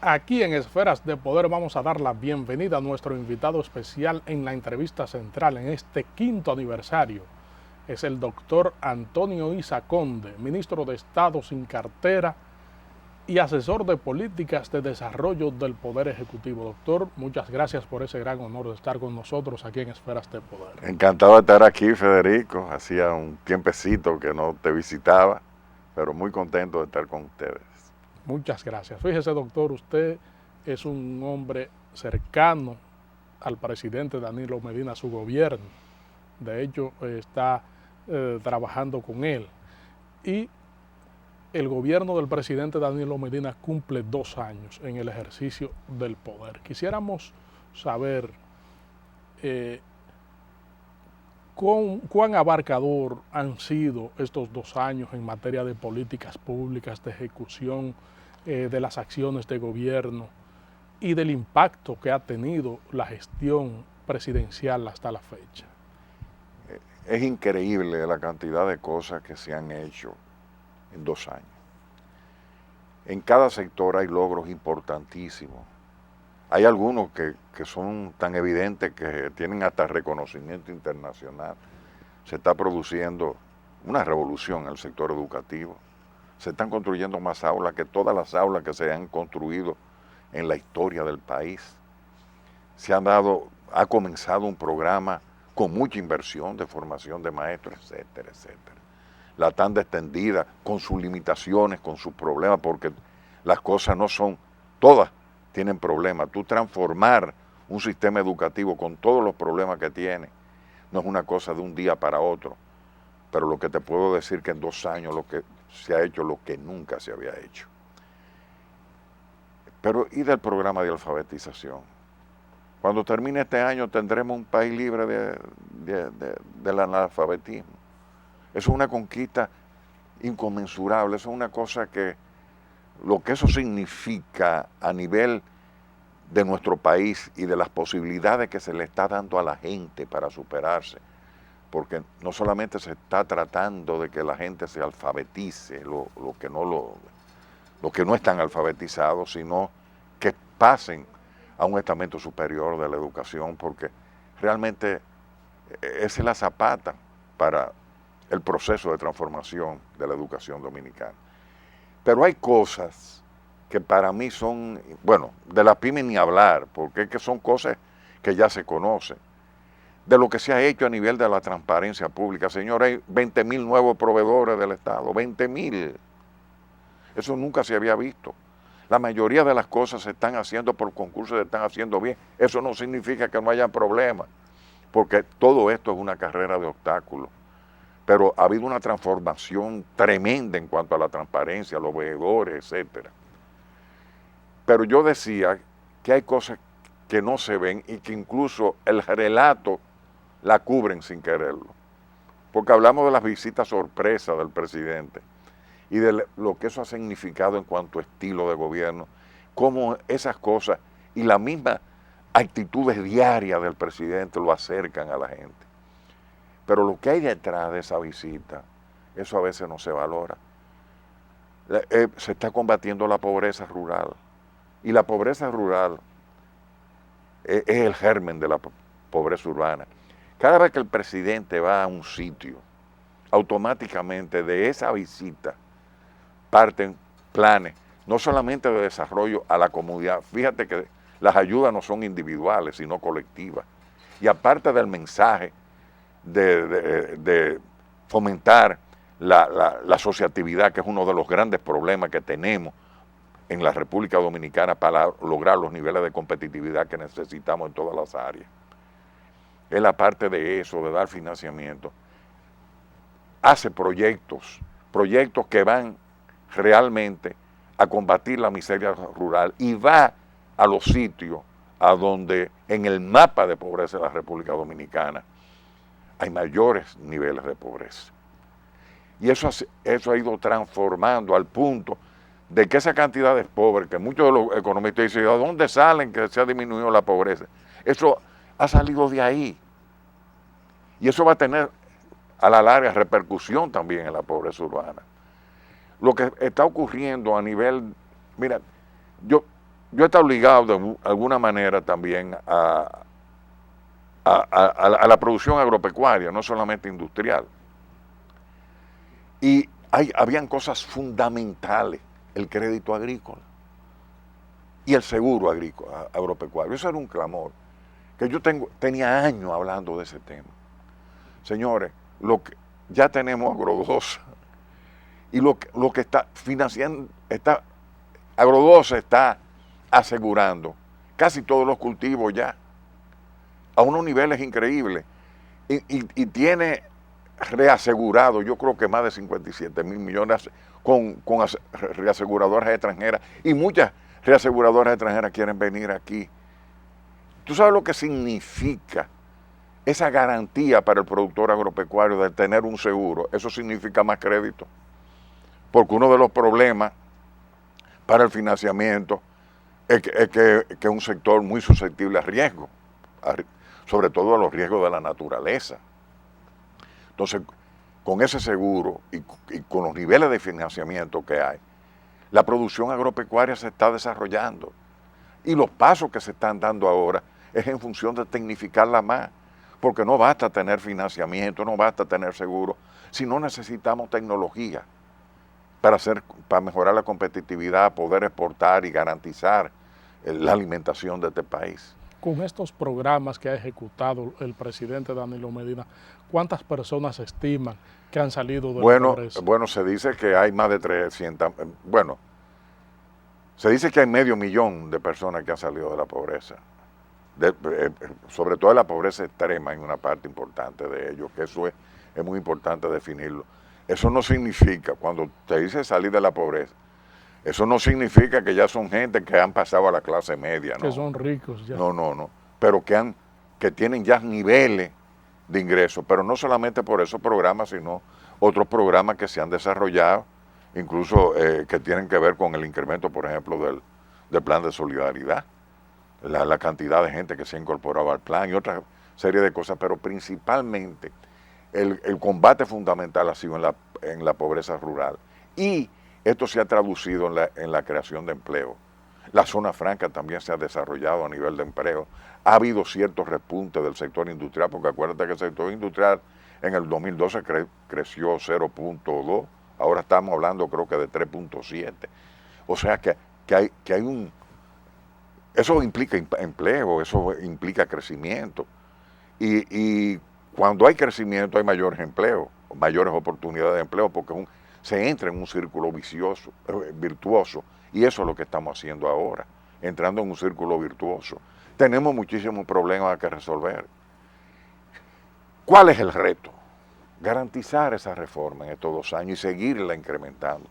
Aquí en Esferas de Poder vamos a dar la bienvenida a nuestro invitado especial en la entrevista central en este quinto aniversario. Es el doctor Antonio Isa Conde, ministro de Estado sin cartera y asesor de políticas de desarrollo del Poder Ejecutivo. Doctor, muchas gracias por ese gran honor de estar con nosotros aquí en Esferas de Poder. Encantado de estar aquí, Federico. Hacía un tiempecito que no te visitaba, pero muy contento de estar con ustedes. Muchas gracias. Fíjese, doctor, usted es un hombre cercano al presidente Danilo Medina, a su gobierno. De hecho, está trabajando con él. Y el gobierno del presidente Danilo Medina cumple 2 años en el ejercicio del poder. Quisiéramos saber cuán abarcador han sido estos 2 años en materia de políticas públicas, de ejecución de las acciones de gobierno y del impacto que ha tenido la gestión presidencial hasta la fecha. Es increíble la cantidad de cosas que se han hecho en 2 años. En cada sector hay logros importantísimos. Hay algunos que son tan evidentes que tienen hasta reconocimiento internacional. Se está produciendo una revolución en el sector educativo. Se están construyendo más aulas que todas las aulas que se han construido en la historia del país. Ha comenzado un programa con mucha inversión de formación de maestros, etcétera, etcétera. La tanda extendida, con sus limitaciones, con sus problemas, porque las cosas no son, todas tienen problemas. Tú transformar un sistema educativo con todos los problemas que tiene, no es una cosa de un día para otro. Pero lo que te puedo decir que en 2 años lo que se ha hecho lo que nunca se había hecho. Pero ¿y del programa de alfabetización? Cuando termine este año tendremos un país libre del analfabetismo. Eso es una conquista inconmensurable, eso es una cosa que lo que eso significa a nivel de nuestro país y de las posibilidades que se le está dando a la gente para superarse, porque no solamente se está tratando de que la gente se alfabetice, los que no están alfabetizados, sino que pasen a un estamento superior de la educación, porque realmente esa es la zapata para el proceso de transformación de la educación dominicana. Pero hay cosas que para mí son, bueno, de la pyme ni hablar, porque es que son cosas que ya se conocen. De lo que se ha hecho a nivel de la transparencia pública. Señores, hay 20,000 nuevos proveedores del Estado, 20,000. Eso nunca se había visto. La mayoría de las cosas se están haciendo por concursos, se están haciendo bien. Eso no significa que no haya problemas, porque todo esto es una carrera de obstáculos. Pero ha habido una transformación tremenda en cuanto a la transparencia, los veedores, etcétera. Pero yo decía que hay cosas que no se ven y que incluso el relato la cubren sin quererlo. Porque hablamos de las visitas sorpresa del presidente y de lo que eso ha significado en cuanto a estilo de gobierno, cómo esas cosas y las mismas actitudes diarias del presidente lo acercan a la gente. Pero lo que hay detrás de esa visita, eso a veces no se valora. Se está combatiendo la pobreza rural. Y la pobreza rural es el germen de la pobreza urbana. Cada vez que el presidente va a un sitio, automáticamente de esa visita parten planes, no solamente de desarrollo a la comunidad. Fíjate que las ayudas no son individuales, sino colectivas. Y aparte del mensaje de fomentar la asociatividad, que es uno de los grandes problemas que tenemos en la República Dominicana para lograr los niveles de competitividad que necesitamos en todas las áreas. Él, aparte de eso, de dar financiamiento, hace proyectos que van realmente a combatir la miseria rural y va a los sitios a donde en el mapa de pobreza de la República Dominicana hay mayores niveles de pobreza. Y eso ha ido transformando al punto de que esa cantidad de pobres, que muchos de los economistas dicen, ¿de dónde salen que se ha disminuido la pobreza? Eso ha salido de ahí. Y eso va a tener a la larga repercusión también en la pobreza urbana. Lo que está ocurriendo a nivel, mira, yo yo he estado ligado de alguna manera también a la producción agropecuaria, no solamente industrial. Y habían cosas fundamentales, el crédito agrícola y el seguro agrícola, agropecuario. Eso era un clamor, que yo tenía años hablando de ese tema. Señores, ya tenemos Agrodosa, y lo que está financiando, Agrodosa está asegurando casi todos los cultivos ya, a unos niveles increíbles, y tiene reasegurado, yo creo que más de 57 mil millones con reaseguradoras extranjeras, y muchas reaseguradoras extranjeras quieren venir aquí. ¿Tú sabes lo que significa esa garantía para el productor agropecuario de tener un seguro? Eso significa más crédito, porque uno de los problemas para el financiamiento es que es un sector muy susceptible a riesgo, sobre todo a los riesgos de la naturaleza. Entonces, con ese seguro y con los niveles de financiamiento que hay, la producción agropecuaria se está desarrollando. Y los pasos que se están dando ahora es en función de tecnificarla más, porque no basta tener financiamiento, no basta tener seguro, sino necesitamos tecnología para mejorar la competitividad, poder exportar y garantizar la alimentación de este país. Con estos programas que ha ejecutado el presidente Danilo Medina, ¿cuántas personas estiman que han salido de la pobreza? Bueno, se dice que hay más de 300, se dice que hay 500.000 de personas que han salido de la pobreza, sobre todo de la pobreza extrema en una parte importante de ellos, que eso es muy importante definirlo. Eso no significa, cuando te dice salir de la pobreza, eso no significa que ya son gente que han pasado a la clase media, ¿no? Que son ricos ya. No, pero que tienen ya niveles de ingresos, pero no solamente por esos programas, sino otros programas que se han desarrollado, incluso que tienen que ver con el incremento, por ejemplo, del plan de solidaridad, la cantidad de gente que se ha incorporado al plan y otra serie de cosas, pero principalmente el combate fundamental ha sido en la pobreza rural, y esto se ha traducido en la creación de empleo. La zona franca también se ha desarrollado a nivel de empleo. Ha habido ciertos repuntes del sector industrial, porque acuérdate que el sector industrial en el 2012 creció 0.2, ahora estamos hablando creo que de 3.7. O sea que hay un... Eso implica empleo, eso implica crecimiento. Y cuando hay crecimiento hay mayores empleos, mayores oportunidades de empleo, porque se entra en un círculo virtuoso, y eso es lo que estamos haciendo ahora, entrando en un círculo virtuoso. Tenemos muchísimos problemas que resolver. ¿Cuál es el reto? Garantizar esa reforma en estos 2 años y seguirla incrementando.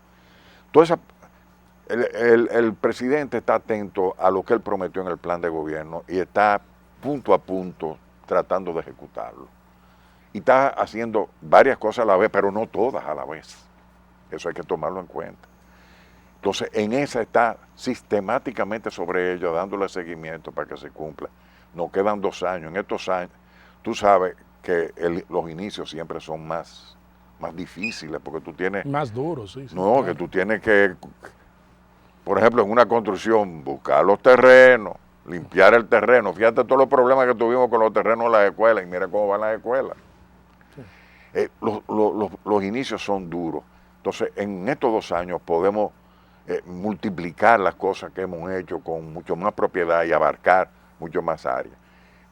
El presidente está atento a lo que él prometió en el plan de gobierno y está punto a punto tratando de ejecutarlo. Y está haciendo varias cosas a la vez, pero no todas a la vez. Eso hay que tomarlo en cuenta. Entonces, en esa está sistemáticamente sobre ello, dándole seguimiento para que se cumpla. Nos quedan 2 años. En estos años, tú sabes que los inicios siempre son más difíciles, porque tú tienes... Más duros, sí. No, claro. que tú tienes que, por ejemplo, en una construcción, buscar los terrenos, limpiar el terreno. Fíjate todos los problemas que tuvimos con los terrenos en las escuelas, y mira cómo van las escuelas. Sí. Los inicios son duros. Entonces, en estos 2 años podemos multiplicar las cosas que hemos hecho con mucho más propiedad y abarcar mucho más áreas.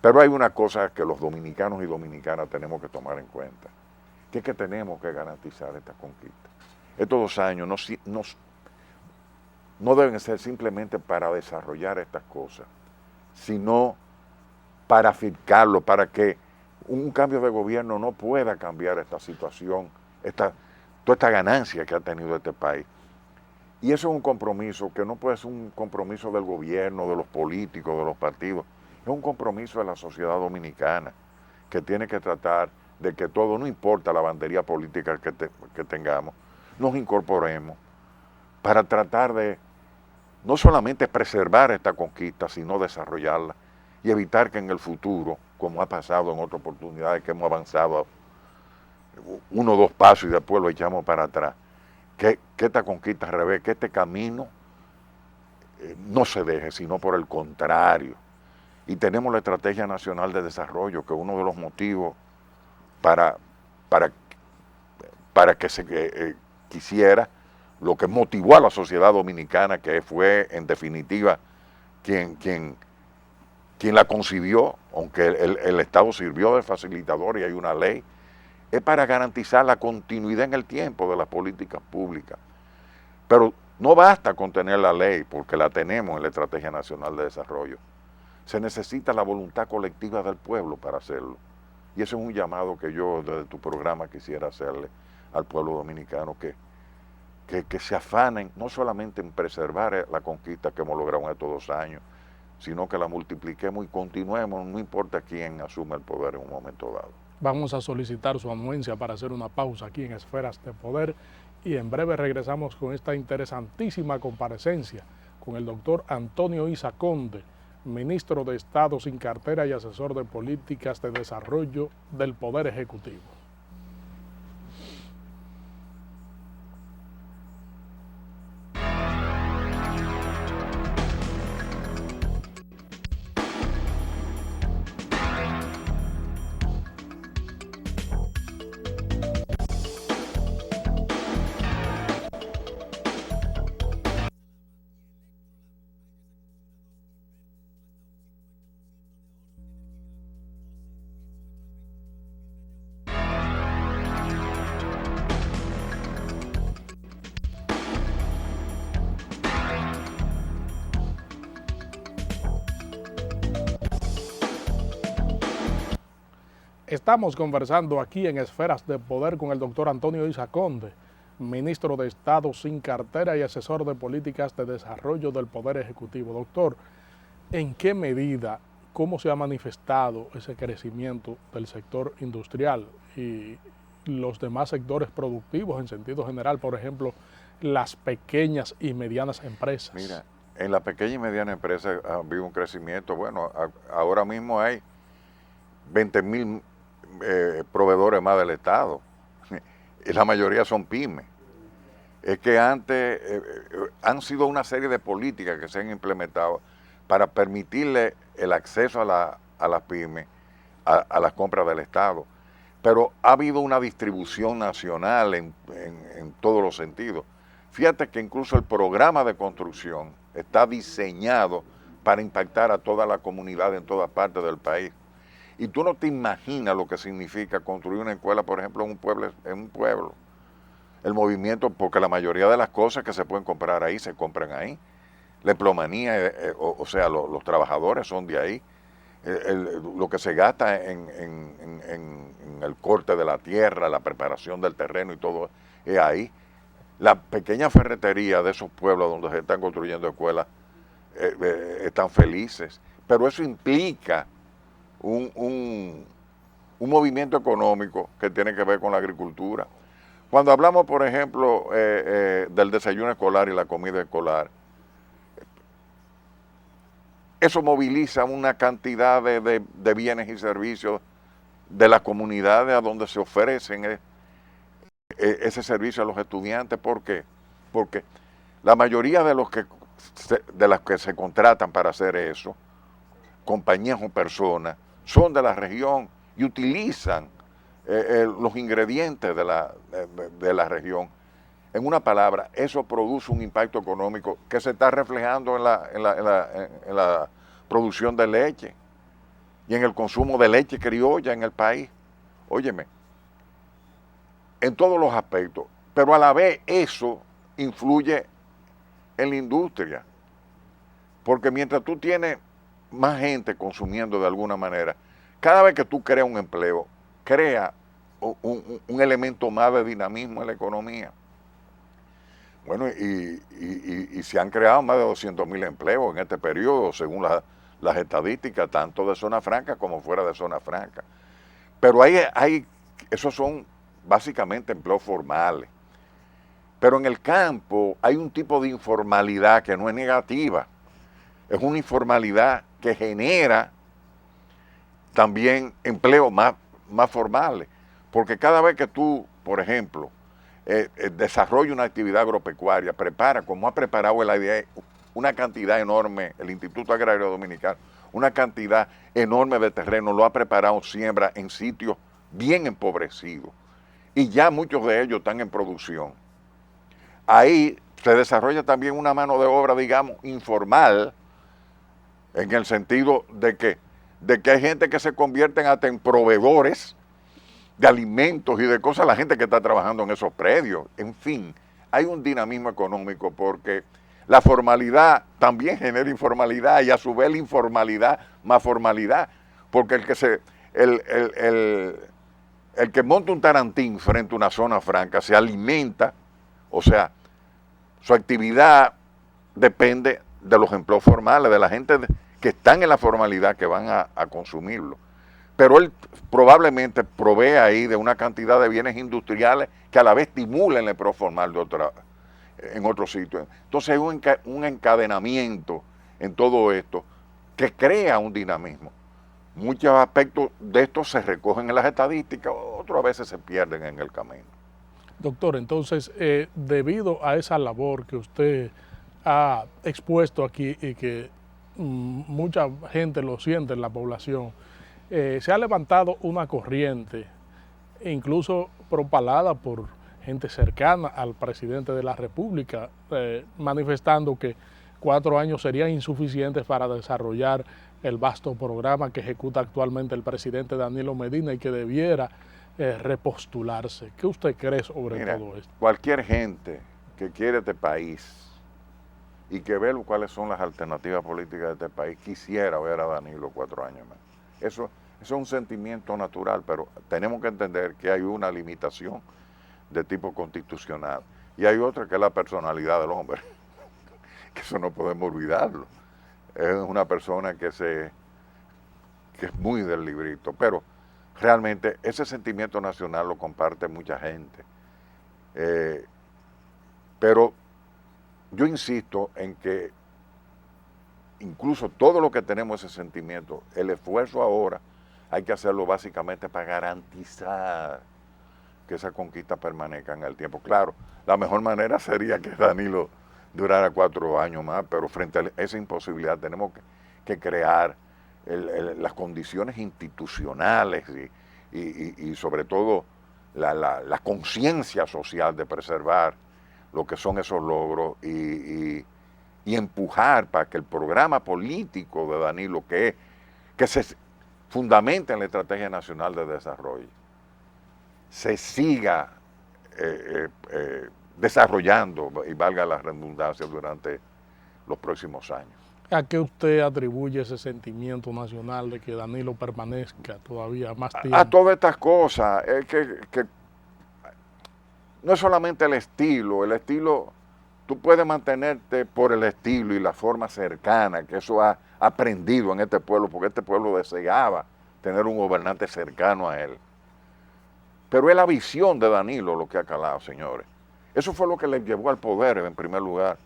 Pero hay una cosa que los dominicanos y dominicanas tenemos que tomar en cuenta, que es que tenemos que garantizar esta conquista. Estos 2 años no deben ser simplemente para desarrollar estas cosas, sino para fincarlo, para que un cambio de gobierno no pueda cambiar esta situación, toda esta ganancia que ha tenido este país. Y eso es un compromiso que no puede ser un compromiso del gobierno, de los políticos, de los partidos. Es un compromiso de la sociedad dominicana, que tiene que tratar de que todo, no importa la bandería política que tengamos, nos incorporemos para tratar de no solamente preservar esta conquista, sino desarrollarla y evitar que en el futuro, como ha pasado en otras oportunidades que hemos avanzado 1 o 2 pasos y después lo echamos para atrás, que esta conquista al revés, que este camino no se deje, sino por el contrario. Y tenemos la Estrategia Nacional de Desarrollo, que es uno de los motivos para, para, para que se quisiera, lo que motivó a la sociedad dominicana, que fue en definitiva quien la concibió, aunque el Estado sirvió de facilitador y hay una ley, es para garantizar la continuidad en el tiempo de las políticas públicas. Pero no basta con tener la ley, porque la tenemos en la Estrategia Nacional de Desarrollo. Se necesita la voluntad colectiva del pueblo para hacerlo. Y eso es un llamado que yo desde tu programa quisiera hacerle al pueblo dominicano, que se afanen no solamente en preservar la conquista que hemos logrado en estos 2 años, sino que la multipliquemos y continuemos, no importa quién asuma el poder en un momento dado. Vamos a solicitar su anuencia para hacer una pausa aquí en Esferas de Poder y en breve regresamos con esta interesantísima comparecencia con el doctor Antonio Isa Conde, ministro de Estado sin cartera y asesor de políticas de desarrollo del Poder Ejecutivo. Estamos conversando aquí en Esferas de Poder con el doctor Antonio Isa Conde, ministro de Estado sin cartera y asesor de políticas de desarrollo del Poder Ejecutivo. Doctor, ¿en qué medida, cómo se ha manifestado ese crecimiento del sector industrial y los demás sectores productivos en sentido general, por ejemplo, las pequeñas y medianas empresas? Mira, en la pequeña y mediana empresa ha habido un crecimiento. Bueno, ahora mismo hay 20,000 proveedores más del Estado, y la mayoría son pymes. Es que antes han sido una serie de políticas que se han implementado para permitirle el acceso a las pymes, a las compras del Estado. Pero ha habido una distribución nacional en todos los sentidos. Fíjate que incluso el programa de construcción está diseñado para impactar a toda la comunidad en todas partes del país. Y tú no te imaginas lo que significa construir una escuela, por ejemplo, en un pueblo. El movimiento, porque la mayoría de las cosas que se pueden comprar ahí, se compran ahí. La empleomanía, o sea, los trabajadores son de ahí. Lo que se gasta en el corte de la tierra, la preparación del terreno y todo, es ahí. La pequeña ferretería de esos pueblos donde se están construyendo escuelas están felices. Pero eso implica un movimiento económico que tiene que ver con la agricultura. Cuando hablamos, por ejemplo, del desayuno escolar y la comida escolar, eso moviliza una cantidad de bienes y servicios de las comunidades a donde se ofrecen ese servicio a los estudiantes. ¿Por qué? Porque la mayoría de las que se contratan para hacer eso, compañías o personas, son de la región y utilizan los ingredientes de la región. En una palabra, eso produce un impacto económico que se está reflejando en la producción de leche y en el consumo de leche criolla en el país. Óyeme, en todos los aspectos, pero a la vez eso influye en la industria, porque mientras tú tienes más gente consumiendo de alguna manera, cada vez que tú creas un empleo, crea un elemento más de dinamismo en la economía. Bueno, y se han creado más de 200,000 empleos en este periodo, según las estadísticas, tanto de zona franca como fuera de zona franca. Pero esos son básicamente empleos formales. Pero en el campo hay un tipo de informalidad que no es negativa, es una informalidad que genera también empleos más formales, porque cada vez que tú, por ejemplo, desarrolla una actividad agropecuaria, como ha preparado el AIDE una cantidad enorme, el Instituto Agrario Dominicano, una cantidad enorme de terreno, lo ha preparado siembra en sitios bien empobrecidos. Y ya muchos de ellos están en producción. Ahí se desarrolla también una mano de obra, digamos, informal, en el sentido de que hay gente que se convierten hasta en proveedores de alimentos y de cosas, la gente que está trabajando en esos predios. En fin, hay un dinamismo económico porque la formalidad también genera informalidad y a su vez la informalidad más formalidad, porque el que monta un tarantín frente a una zona franca se alimenta, o sea, su actividad depende de los empleos formales, de la gente que están en la formalidad que van a consumirlo. Pero él probablemente provee ahí de una cantidad de bienes industriales que a la vez estimulan el empleo formal en otros sitios. Entonces hay un encadenamiento en todo esto que crea un dinamismo. Muchos aspectos de esto se recogen en las estadísticas, otros a veces se pierden en el camino. Doctor, entonces, debido a esa labor que usted ha expuesto aquí y que mucha gente lo siente en la población, se ha levantado una corriente, incluso propalada por gente cercana al presidente de la República, manifestando que 4 años serían insuficientes para desarrollar el vasto programa que ejecuta actualmente el presidente Danilo Medina y que debiera repostularse. ¿Qué usted cree sobre todo esto? Cualquier gente que quiere este país y que ve cuáles son las alternativas políticas de este país, quisiera ver a Danilo 4 años más. Eso es un sentimiento natural, pero tenemos que entender que hay una limitación de tipo constitucional y hay otra que es la personalidad del hombre, que eso no podemos olvidarlo. Es una persona que es muy del librito, pero realmente ese sentimiento nacional lo comparte mucha gente. Pero yo insisto en que incluso todo lo que tenemos ese sentimiento, el esfuerzo ahora hay que hacerlo básicamente para garantizar que esa conquista permanezca en el tiempo. Claro, la mejor manera sería que Danilo durara 4 años más, pero frente a esa imposibilidad tenemos que crear las condiciones institucionales y sobre todo la conciencia social de preservar lo que son esos logros y empujar para que el programa político de Danilo, que se fundamenta en la Estrategia Nacional de Desarrollo, se siga desarrollando, y valga la redundancia, durante los próximos años. ¿A qué usted atribuye ese sentimiento nacional de que Danilo permanezca todavía más tiempo? A todas estas cosas, que no es solamente el estilo, tú puedes mantenerte por el estilo y la forma cercana, que eso ha aprendido en este pueblo, porque este pueblo deseaba tener un gobernante cercano a él. Pero es la visión de Danilo lo que ha calado, señores. Eso fue lo que le llevó al poder, en primer lugar.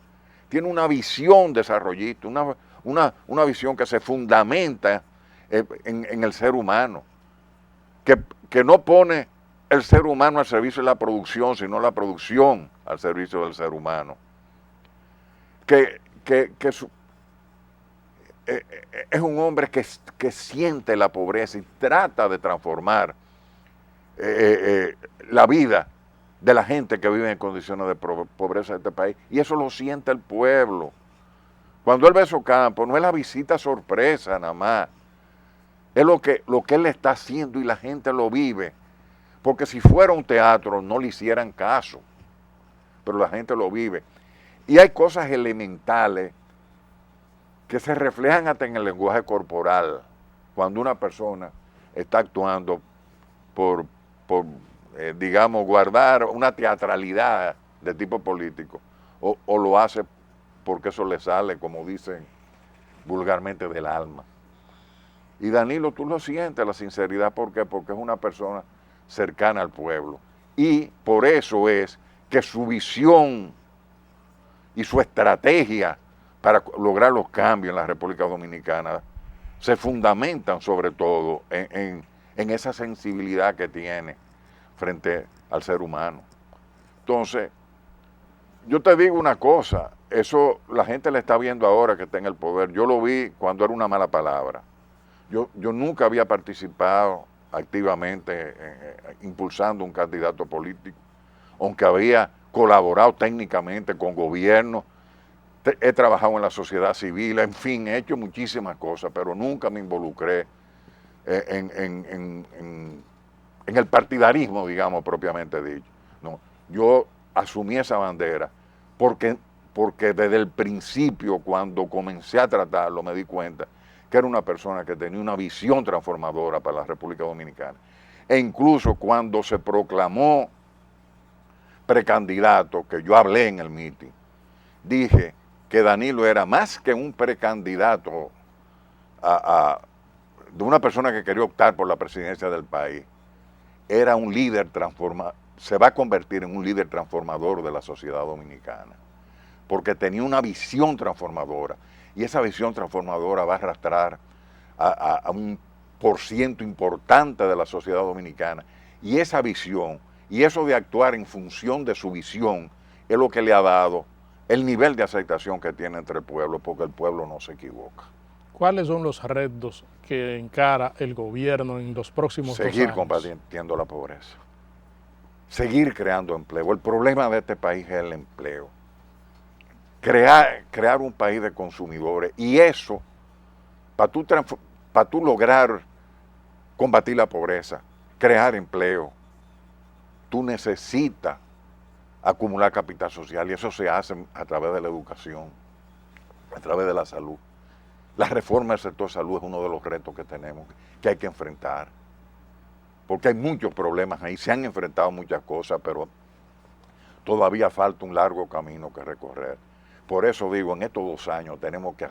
Tiene una visión desarrollista, una visión que se fundamenta en el ser humano, que no pone el ser humano al servicio de la producción, sino la producción al servicio del ser humano. Es un hombre que siente la pobreza y trata de transformar la vida de la gente que vive en condiciones de pobreza de este país, y eso lo siente el pueblo. Cuando él ve esos campos, no es la visita sorpresa nada más, es lo que él está haciendo y la gente lo vive, porque si fuera un teatro no le hicieran caso, pero la gente lo vive. Y hay cosas elementales que se reflejan hasta en el lenguaje corporal, cuando una persona está actuando por digamos, guardar una teatralidad de tipo político, o lo hace porque eso le sale, como dicen vulgarmente, del alma. Y Danilo, tú lo sientes, la sinceridad, ¿por qué? Porque es una persona cercana al pueblo. Y por eso es que su visión y su estrategia para lograr los cambios en la República Dominicana se fundamentan sobre todo en esa sensibilidad que tiene frente al ser humano. Entonces, yo te digo una cosa, eso la gente le está viendo ahora que está en el poder. Yo lo vi cuando era una mala palabra. Yo nunca había participado activamente impulsando un candidato político, aunque había colaborado técnicamente con gobiernos, he trabajado en la sociedad civil, en fin, he hecho muchísimas cosas, pero nunca me involucré en el partidarismo, digamos, propiamente dicho. No, yo asumí esa bandera porque desde el principio, cuando comencé a tratarlo, me di cuenta que era una persona que tenía una visión transformadora para la República Dominicana. E incluso cuando se proclamó precandidato, que yo hablé en el meeting, dije que Danilo era más que un precandidato de una persona que quería optar por la presidencia del país, era un líder se va a convertir en un líder transformador de la sociedad dominicana, porque tenía una visión transformadora, y esa visión transformadora va a arrastrar a un porciento importante de la sociedad dominicana, y esa visión, y eso de actuar en función de su visión, es lo que le ha dado el nivel de aceptación que tiene entre el pueblo, porque el pueblo no se equivoca. ¿Cuáles son los retos que encara el gobierno en los próximos 2 años? Seguir combatiendo la pobreza, seguir creando empleo. El problema de este país es el empleo. Crear un país de consumidores, y eso, para tú lograr combatir la pobreza, crear empleo, tú necesitas acumular capital social, y eso se hace a través de la educación, a través de la salud. La reforma del sector salud es uno de los retos que tenemos, que hay que enfrentar, porque hay muchos problemas ahí, se han enfrentado muchas cosas, pero todavía falta un largo camino que recorrer. Por eso digo, en estos 2 años tenemos que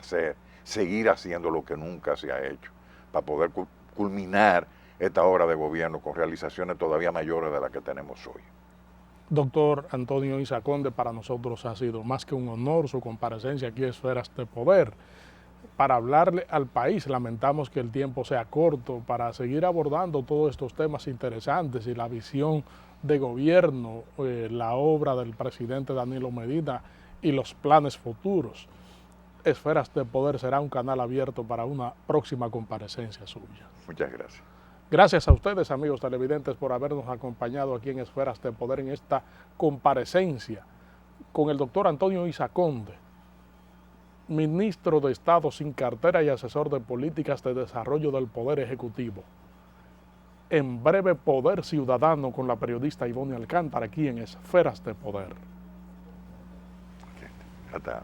seguir haciendo lo que nunca se ha hecho, para poder culminar esta obra de gobierno con realizaciones todavía mayores de las que tenemos hoy. Doctor Antonio Isa Conde, para nosotros ha sido más que un honor su comparecencia aquí en Esferas de Poder, para hablarle al país. Lamentamos que el tiempo sea corto para seguir abordando todos estos temas interesantes y la visión de gobierno, la obra del presidente Danilo Medina y los planes futuros. Esferas de Poder será un canal abierto para una próxima comparecencia suya. Muchas gracias. Gracias a ustedes, amigos televidentes, por habernos acompañado aquí en Esferas de Poder en esta comparecencia con el doctor Antonio Isa Conde, ministro de Estado sin cartera y asesor de políticas de desarrollo del Poder Ejecutivo. En breve, Poder Ciudadano con la periodista Ivonne Alcántara aquí en Esferas de Poder. Hasta